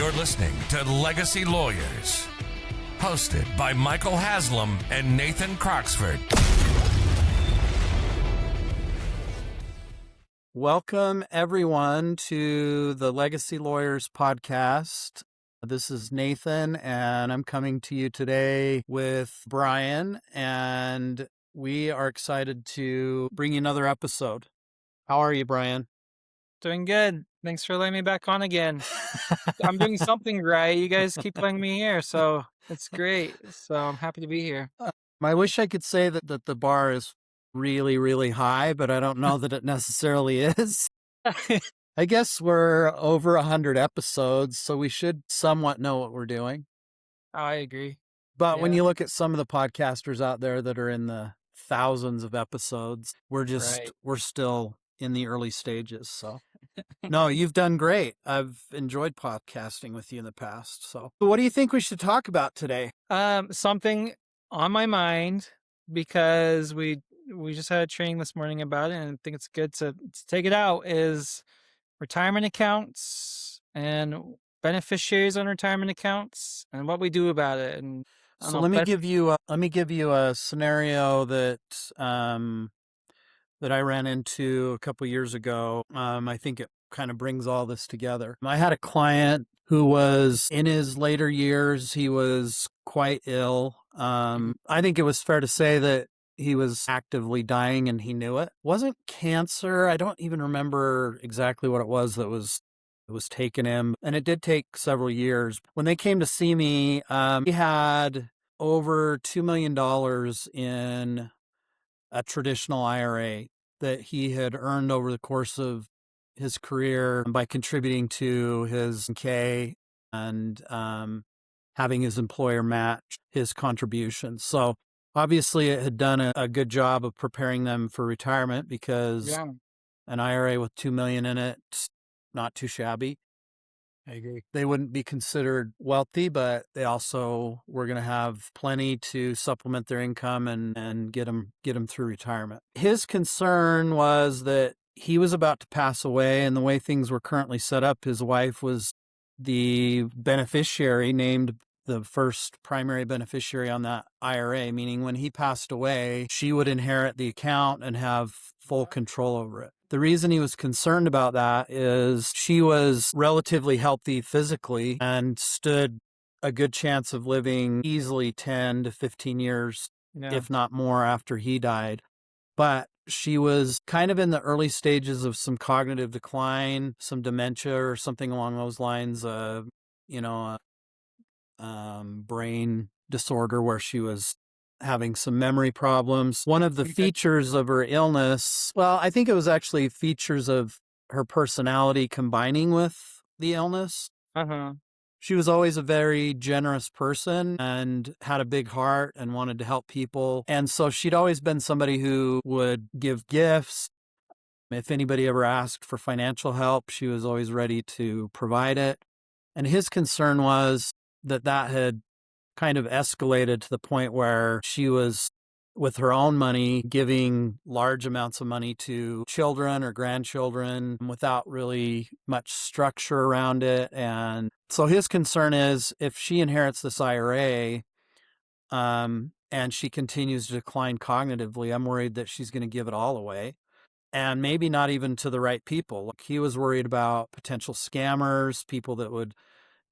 You're listening to Legacy Lawyers, hosted by Michael Haslam and Nathan Croxford. Welcome, everyone, to the Legacy Lawyers podcast. This is Nathan, and I'm coming to you today with Brian, and we are excited to bring you another episode. How are you, Brian? Doing good. Thanks for letting me back on again. I'm doing something right. You guys keep letting me here, so it's great. So I'm happy to be here. I wish I could say that the bar is really, really high, but I don't know that it necessarily is. I guess we're over 100 episodes, so we should somewhat know what we're doing. I agree. But when Yeah. you look at some of the podcasters out there that are in the thousands of episodes, we're still in the early stages. So no, you've done great. I've enjoyed podcasting with you in the past. So what do you think we should talk about today? Something on my mind, because we just had a training this morning about it, and I think it's good to take it out, is retirement accounts and beneficiaries on retirement accounts and what we do about it. And so let me give you a scenario that I ran into a couple years ago. I think it kind of brings all this together. I had a client who was in his later years. He was quite ill. I think it was fair to say that he was actively dying and he knew it. Wasn't cancer. I don't even remember exactly what it was that was taking him. And it did take several years. When they came to see me, he had over $2 million in a traditional IRA that he had earned over the course of his career by contributing to his K and having his employer match his contributions. So obviously it had done a good job of preparing them for retirement, because an IRA with $2 million in it, not too shabby. I agree. They wouldn't be considered wealthy, but they also were going to have plenty to supplement their income and get them through retirement. His concern was that he was about to pass away, and the way things were currently set up, his wife was the beneficiary, named the first primary beneficiary on that IRA, meaning when he passed away, she would inherit the account and have full control over it. The reason he was concerned about that is she was relatively healthy physically and stood a good chance of living easily 10 to 15 years, if not more, after he died. But she was kind of in the early stages of some cognitive decline, some dementia or something along those lines, brain disorder where she was having some memory problems. One of the features of her illness, well, I think it was actually features of her personality combining with the illness. She was always a very generous person and had a big heart and wanted to help people. And so she'd always been somebody who would give gifts. If anybody ever asked for financial help, she was always ready to provide it. And his concern was that had kind of escalated to the point where she was, with her own money, giving large amounts of money to children or grandchildren without really much structure around it. And so his concern is, if she inherits this IRA and she continues to decline cognitively, I'm worried that she's going to give it all away, and maybe not even to the right people. Like, he was worried about potential scammers, people that would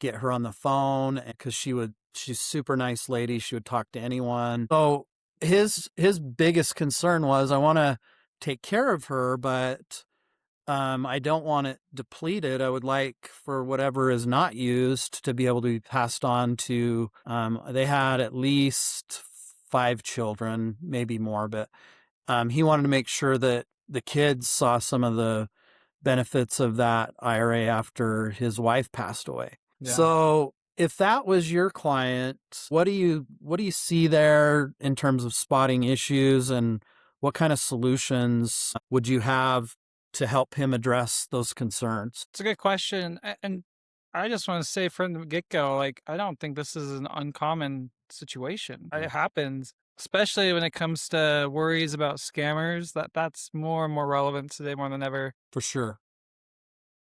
get her on the phone, because she's a super nice lady. She would talk to anyone. So his biggest concern was, I want to take care of her, but I don't want it depleted. I would like for whatever is not used to be able to be passed on to, they had at least 5 children, maybe more, but he wanted to make sure that the kids saw some of the benefits of that IRA after his wife passed away. Yeah. So if that was your client, what do you see there in terms of spotting issues, and what kind of solutions would you have to help him address those concerns? It's a good question. And I just want to say from the get-go, I don't think this is an uncommon situation. It happens, especially when it comes to worries about scammers. That's more and more relevant today, more than ever. For sure.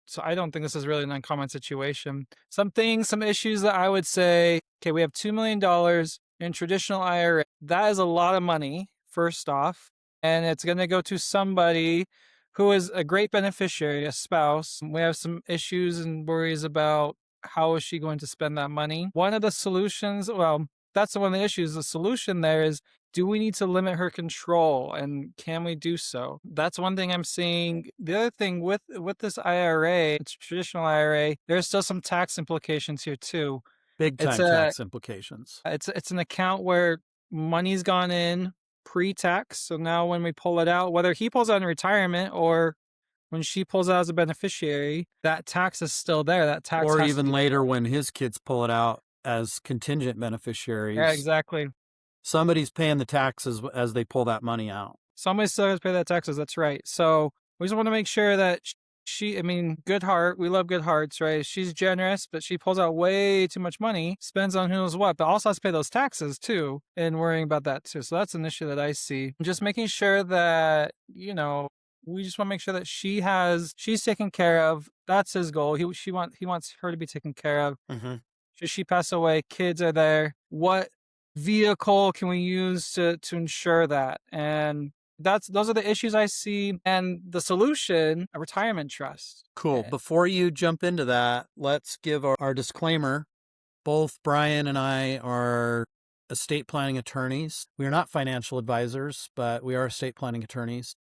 So I don't think this is really an uncommon situation. Some issues that I would say, okay, we have $2 million in traditional IRA. That is a lot of money, first off, and it's going to go to somebody who is a great beneficiary, a spouse. We have some issues and worries about how is she going to spend that money. One of the solutions, well, that's one of the issues. The solution there is, do we need to limit her control, and can we do so? That's one thing I'm seeing. The other thing with this IRA, it's a traditional IRA, there's still some tax implications here too. Big time tax implications. It's an account where money's gone in pre-tax. So now when we pull it out, whether he pulls out in retirement or when she pulls out as a beneficiary, that tax is still there. That tax, or even later when his kids pull it out as contingent beneficiaries. Yeah, exactly. Somebody's paying the taxes as they pull that money out. Somebody still has to pay that taxes. That's right. So we just want to make sure that good heart. We love good hearts, right? She's generous, but she pulls out way too much money, spends on who knows what, but also has to pay those taxes too, and worrying about that too. So that's an issue that I see. Just making sure that, we just want to make sure that she's taken care of. That's his goal. He wants her to be taken care of. Mm-hmm. Should she pass away, kids are there. What vehicle can we use to ensure that? And those are the issues I see. And the solution, a retirement trust. Cool. Before you jump into that, let's give our disclaimer. Both Brian and I are estate planning attorneys. We are not financial advisors, but we are estate planning attorneys.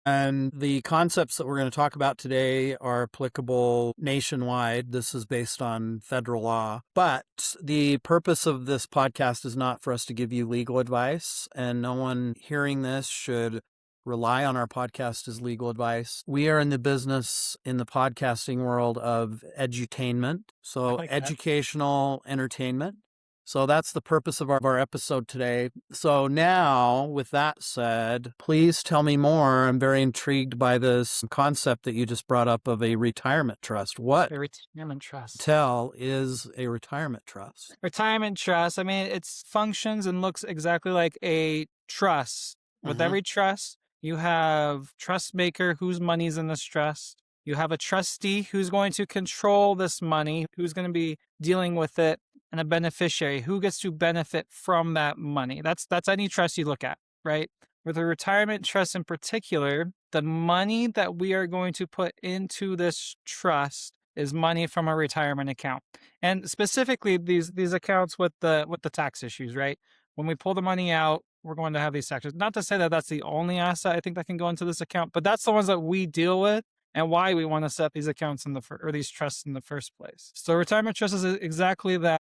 And the concepts that we're going to talk about today are applicable nationwide. This is based on federal law. But the purpose of this podcast is not for us to give you legal advice, and no one hearing this should rely on our podcast as legal advice. We are in the business in the podcasting world of edutainment, so educational entertainment. So that's the purpose of our episode today. So now, with that said, please tell me more. I'm very intrigued by this concept that you just brought up of a retirement trust. What a retirement trust is a retirement trust? Retirement trust, I mean, it functions and looks exactly like a trust. With every trust, you have trust maker whose money's in this trust. You have a trustee who's going to control this money, who's going to be dealing with it, and a beneficiary who gets to benefit from that money. That's any trust you look at, right? With a retirement trust in particular, the money that we are going to put into this trust is money from a retirement account. And specifically these accounts with the tax issues, right? When we pull the money out, we're going to have these taxes. Not to say that that's the only asset I think that can go into this account, but that's the ones that we deal with and why we want to set these accounts or these trusts in the first place. So retirement trust is exactly that.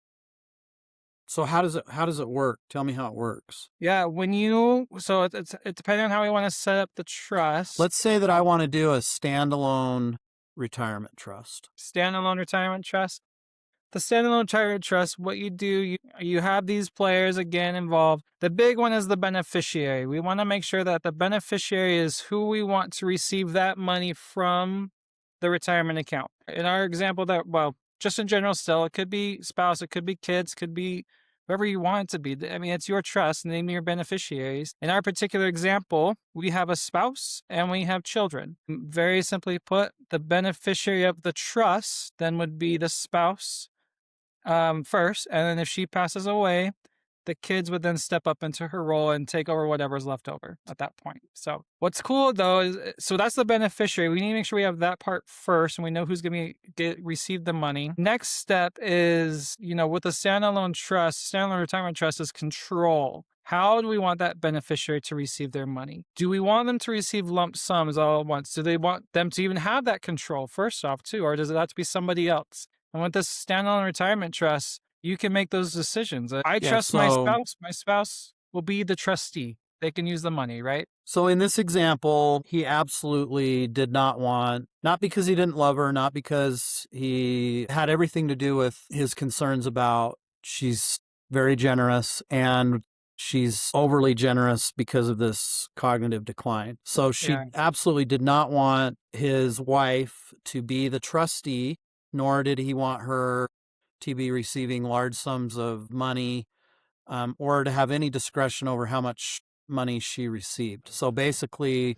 So how does it work? Tell me how it works. Yeah, it's depending on how we want to set up the trust. Let's say that I want to do a standalone retirement trust. Standalone retirement trust. The standalone retirement trust, what you do, you have these players again involved. The big one is the beneficiary. We want to make sure that the beneficiary is who we want to receive that money from the retirement account. In our example, just in general still, it could be spouse, it could be kids, could be whoever you want it to be. I mean, it's your trust, name your beneficiaries. In our particular example, we have a spouse and we have children. Very simply put, the beneficiary of the trust then would be the spouse first, and then if she passes away, the kids would then step up into her role and take over whatever's left over at that point. So what's cool though is, so that's the beneficiary. We need to make sure we have that part first and we know who's going to receive the money. Next step is, with the standalone retirement trust is control. How do we want that beneficiary to receive their money? Do we want them to receive lump sums all at once? Do they want them to even have that control first off too? Or does it have to be somebody else? And with this standalone retirement trust, you can make those decisions. I trust my spouse. My spouse will be the trustee. They can use the money, right? So in this example, he absolutely did not want, not because he didn't love her, not because he had everything to do with his concerns about she's very generous and she's overly generous because of this cognitive decline. So she absolutely did not want his wife to be the trustee, nor did he want her to be receiving large sums of money or to have any discretion over how much money she received. So basically,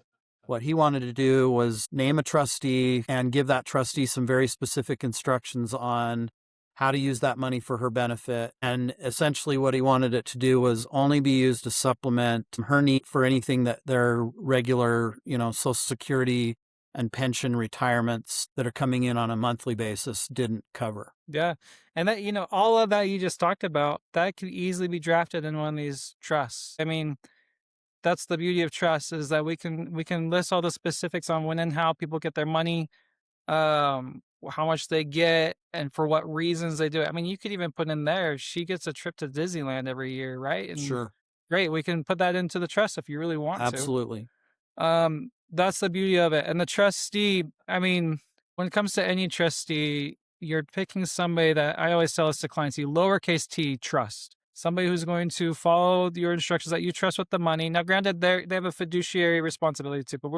What he wanted to do was name a trustee and give that trustee some very specific instructions on how to use that money for her benefit. And essentially what he wanted it to do was only be used to supplement her need for anything that their regular, Social Security and pension retirements that are coming in on a monthly basis didn't cover. Yeah. And that, all of that you just talked about, that could easily be drafted in one of these trusts. I mean, that's the beauty of trust, is that we can list all the specifics on when and how people get their money, how much they get, and for what reasons they do it. I mean, you could even put in there, she gets a trip to Disneyland every year, right? And Sure. great, we can put that into the trust if you really want Absolutely. to. That's the beauty of it. And the trustee, I mean, when it comes to any trustee, you're picking somebody that, I always tell this to clients, you lowercase t trust. Somebody who's going to follow your instructions, that you trust with the money. Now, granted, they have a fiduciary responsibility too, but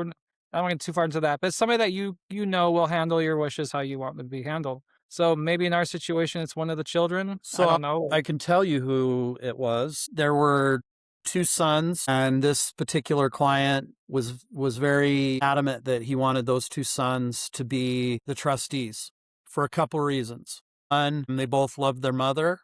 I don't get too far into that. But somebody that you will handle your wishes how you want them to be handled. So maybe in our situation, it's one of the children. So I don't know. I can tell you who it was. There were 2 sons, and this particular client was very adamant that he wanted those 2 sons to be the trustees for a couple reasons. One, they both loved their mother.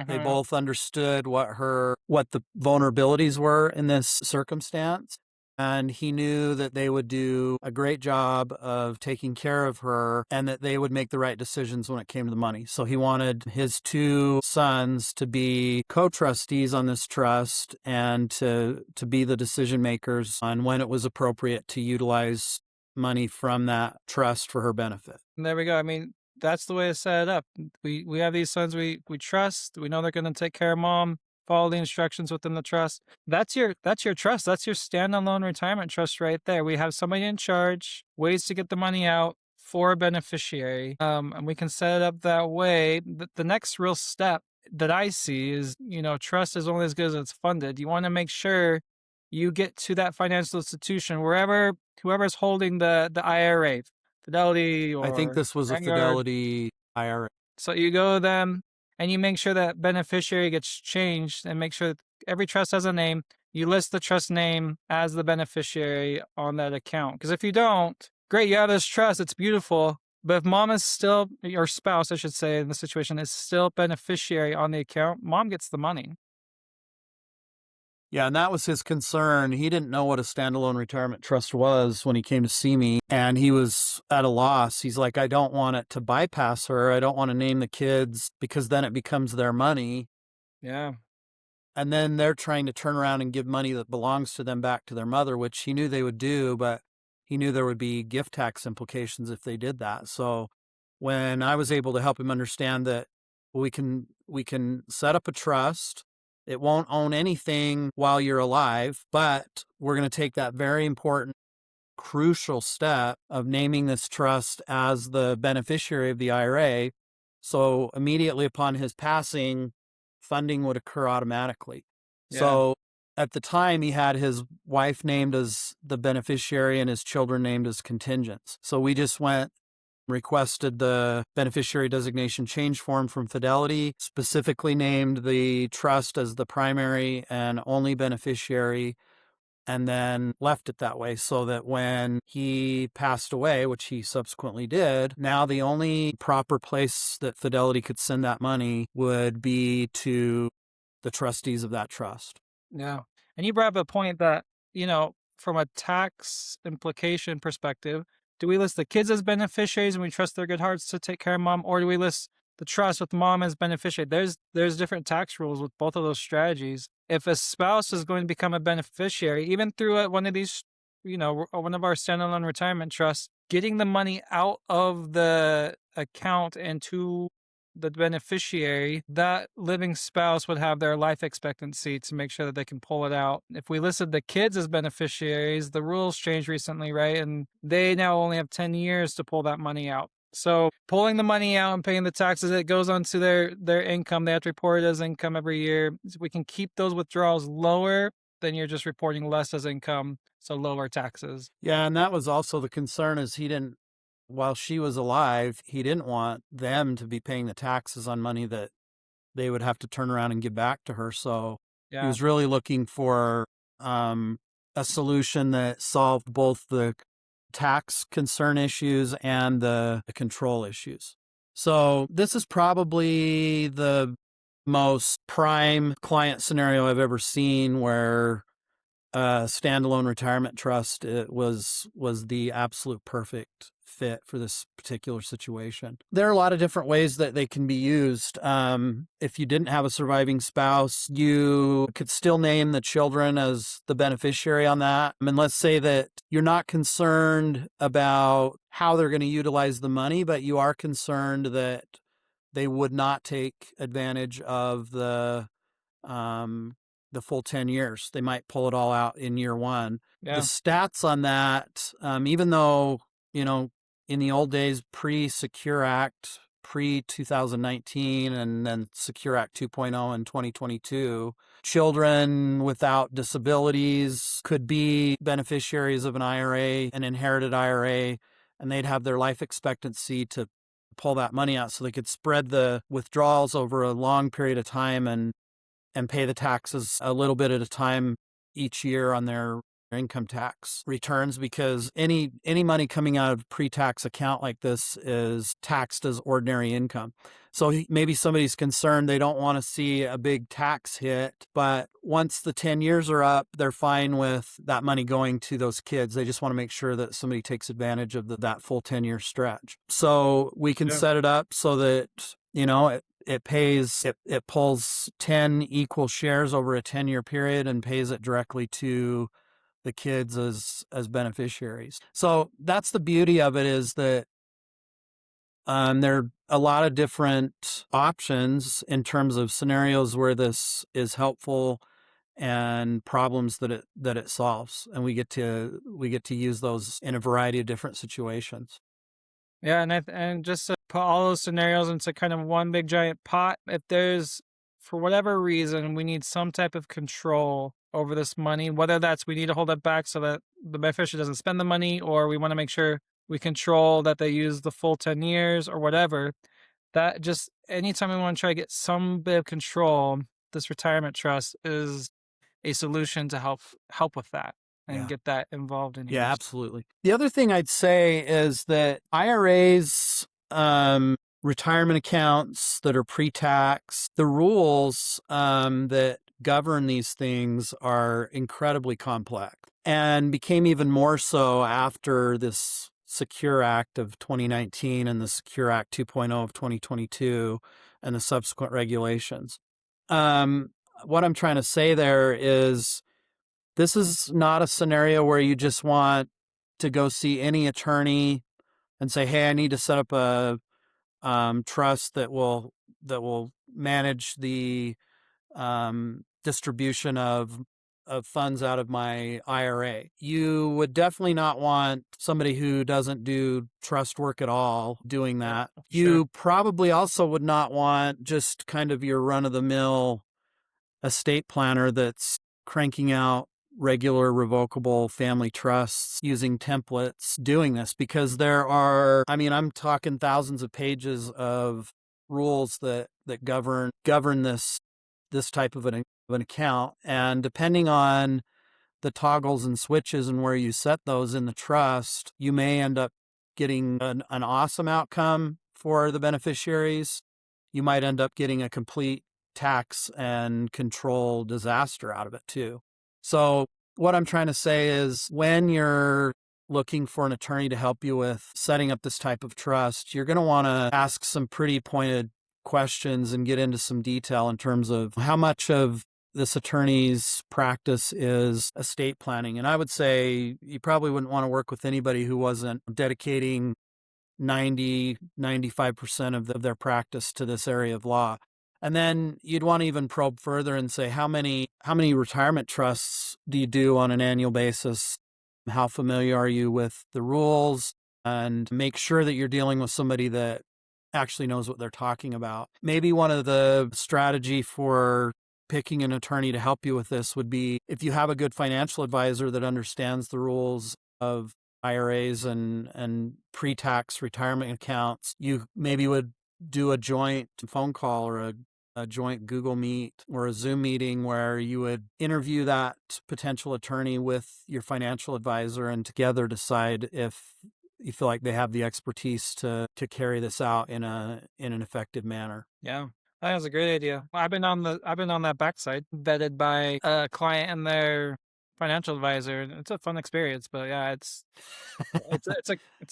They both understood what the vulnerabilities were in this circumstance. And he knew that they would do a great job of taking care of her and that they would make the right decisions when it came to the money. So he wanted his 2 sons to be co-trustees on this trust and to be the decision makers on when it was appropriate to utilize money from that trust for her benefit. And there we go. I mean, that's the way to set it up. We have these sons we trust. We know they're going to take care of mom, follow the instructions within the trust. That's your trust. That's your standalone retirement trust right there. We have somebody in charge, ways to get the money out for a beneficiary. And we can set it up that way. The next real step that I see is, trust is only as good as it's funded. You want to make sure you get to that financial institution, whoever's holding the IRA, Fidelity, or I think this was a Vanguard. Fidelity IRA. So you go to them and you make sure that beneficiary gets changed and make sure that every trust has a name. You list the trust name as the beneficiary on that account. Because if you don't, great, you have this trust, it's beautiful. But if mom is still, your spouse, I should say, in the situation, is still beneficiary on the account, mom gets the money. Yeah, and that was his concern. He didn't know what a standalone retirement trust was when he came to see me, and he was at a loss. He's like, I don't want it to bypass her. I don't want to name the kids because then it becomes their money. Yeah. And then they're trying to turn around and give money that belongs to them back to their mother, which he knew they would do, but he knew there would be gift tax implications if they did that. So when I was able to help him understand that we can set up a trust, it won't own anything while you're alive, but we're going to take that very important, crucial step of naming this trust as the beneficiary of the IRA. So immediately upon his passing, funding would occur automatically. Yeah. So at the time, he had his wife named as the beneficiary and his children named as contingents. So we just requested the beneficiary designation change form from Fidelity, specifically named the trust as the primary and only beneficiary, and then left it that way so that when he passed away, which he subsequently did, now the only proper place that Fidelity could send that money would be to the trustees of that trust. Yeah. And you brought up a point that, from a tax implication perspective, do we list the kids as beneficiaries and we trust their good hearts to take care of mom, or do we list the trust with mom as beneficiary? There's different tax rules with both of those strategies. If a spouse is going to become a beneficiary, even through one of these, one of our standalone retirement trusts, getting the money out of the account and to the beneficiary, that living spouse would have their life expectancy to make sure that they can pull it out. If we listed the kids as beneficiaries, the rules changed recently, right? And they now only have 10 years to pull that money out. So pulling the money out and paying the taxes, it goes onto their income. They have to report it as income every year. So we can keep those withdrawals lower than you're just reporting less as income, so lower taxes. Yeah, and that was also the concern, is while she was alive, he didn't want them to be paying the taxes on money that they would have to turn around and give back to her. So he was really looking for a solution that solved both the tax concern issues and the control issues. So this is probably the most prime client scenario I've ever seen, where a standalone retirement trust was the absolute perfect fit for this particular situation. There are a lot of different ways that they can be used. If you didn't have a surviving spouse, you could still name the children as the beneficiary on that. And let's say that you're not concerned about how they're going to utilize the money, but you are concerned that they would not take advantage of the full 10 years. They might pull it all out in year one. Yeah. The stats on that, even though, in the old days, pre-Secure Act, pre-2019, and then Secure Act 2.0 in 2022, children without disabilities could be beneficiaries of an IRA, an inherited IRA, and they'd have their life expectancy to pull that money out so they could spread the withdrawals over a long period of time and pay the taxes a little bit at a time each year on their income tax returns, because any money coming out of a pre-tax account like this is taxed as ordinary income. So maybe somebody's concerned they don't want to see a big tax hit, but once the 10 years are up, they're fine with that money going to those kids. They just want to make sure that somebody takes advantage of that full 10-year stretch. So we can set it up so that, it pulls 10 equal shares over a 10-year period and pays it directly to the kids as beneficiaries. So that's the beauty of it, is that there are a lot of different options in terms of scenarios where this is helpful and problems that it solves, and we get to use those in a variety of different situations. Yeah, and just to put all those scenarios into kind of one big giant pot, if there's, for whatever reason, we need some type of control over this money, whether that's we need to hold it back so that the beneficiary doesn't spend the money, or we want to make sure we control that they use the full 10 years or whatever, that just anytime we want to try to get some bit of control, this retirement trust is a solution to help with that and get that involved in here. Yeah, absolutely. The other thing I'd say is that IRAs, retirement accounts that are pre-tax, the rules that govern these things are incredibly complex, and became even more so after this Secure Act of 2019 and the Secure Act 2.0 of 2022 and the subsequent regulations. What I'm trying to say there is, this is not a scenario where you just want to go see any attorney and say, hey, I need to set up a trust that will manage the distribution of funds out of my IRA. You would definitely not want somebody who doesn't do trust work at all doing that. Sure. You probably also would not want just kind of your run-of-the-mill estate planner that's cranking out regular revocable family trusts using templates doing this, because there are, I'm talking thousands of pages of rules that govern this type of an account. And depending on the toggles and switches and where you set those in the trust, you may end up getting an awesome outcome for the beneficiaries. You might end up getting a complete tax and control disaster out of it too. So what I'm trying to say is, when you're looking for an attorney to help you with setting up this type of trust, you're going to want to ask some pretty pointed questions and get into some detail in terms of how much of this attorney's practice is estate planning. And I would say you probably wouldn't want to work with anybody who wasn't dedicating 95% of their practice to this area of law. And then you'd want to even probe further and say, how many retirement trusts do you do on an annual basis? How familiar are you with the rules? And make sure that you're dealing with somebody that actually knows what they're talking about. Maybe one of the strategy for picking an attorney to help you with this would be, if you have a good financial advisor that understands the rules of IRAs and pre-tax retirement accounts, you maybe would do a joint phone call or a a joint Google Meet or a Zoom meeting where you would interview that potential attorney with your financial advisor and together decide if you feel like they have the expertise to carry this out in an effective manner. Yeah. That was a great idea. I've been on that backside, vetted by a client and their financial advisor. It's a fun experience, but yeah, it's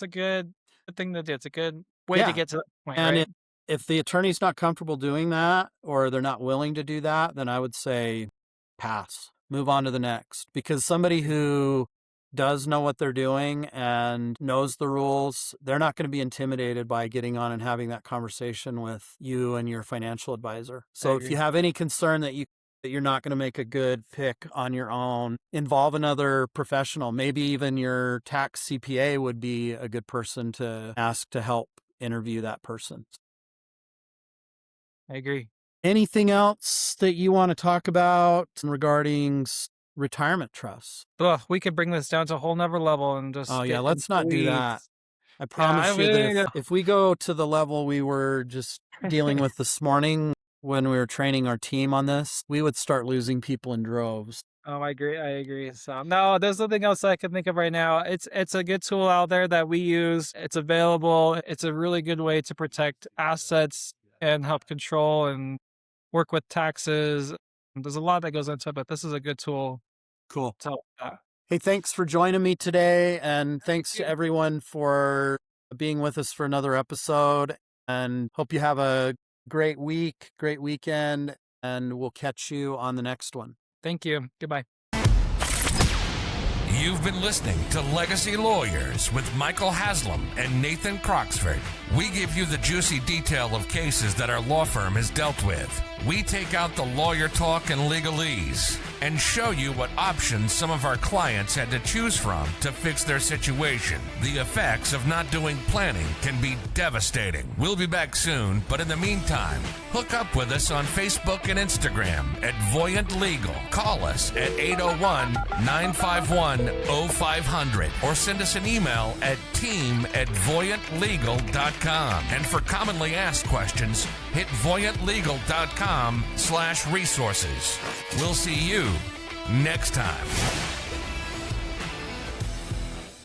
a good thing to do. It's a good way to get to that point, and right? If the attorney's not comfortable doing that or they're not willing to do that, then I would say pass, move on to the next, because somebody who does know what they're doing and knows the rules, they're not going to be intimidated by getting on and having that conversation with you and your financial advisor. So if you have any concern that you're not going to make a good pick on your own, involve another professional. Maybe even your tax CPA would be a good person to ask to help interview that person. I agree. Anything else that you want to talk about regarding retirement trusts? Ugh, we could bring this down to a whole nother level and just. Oh, yeah, let's not do that. I promise you that if we go to the level we were just dealing with this morning when we were training our team on this, we would start losing people in droves. Oh, I agree. So no, there's nothing else I can think of right now. It's a good tool out there that we use. It's available. It's a really good way to protect assets and help control and work with taxes. There's a lot that goes into it, but this is a good tool. Cool. To help that. Hey, thanks for joining me today. And thanks to everyone for being with us for another episode. And hope you have a great week, great weekend, and we'll catch you on the next one. Thank you. Goodbye. You've been listening to Legacy Lawyers with Michael Haslam and Nathan Croxford. We give you the juicy detail of cases that our law firm has dealt with. We take out the lawyer talk and legalese and show you what options some of our clients had to choose from to fix their situation. The effects of not doing planning can be devastating. We'll be back soon, but in the meantime, hook up with us on Facebook and Instagram at Voyant Legal. Call us at 801-951-0500 or send us an email at team@voyantlegal.com. And for commonly asked questions, hit voyantlegal.com/resources. We'll see you next time.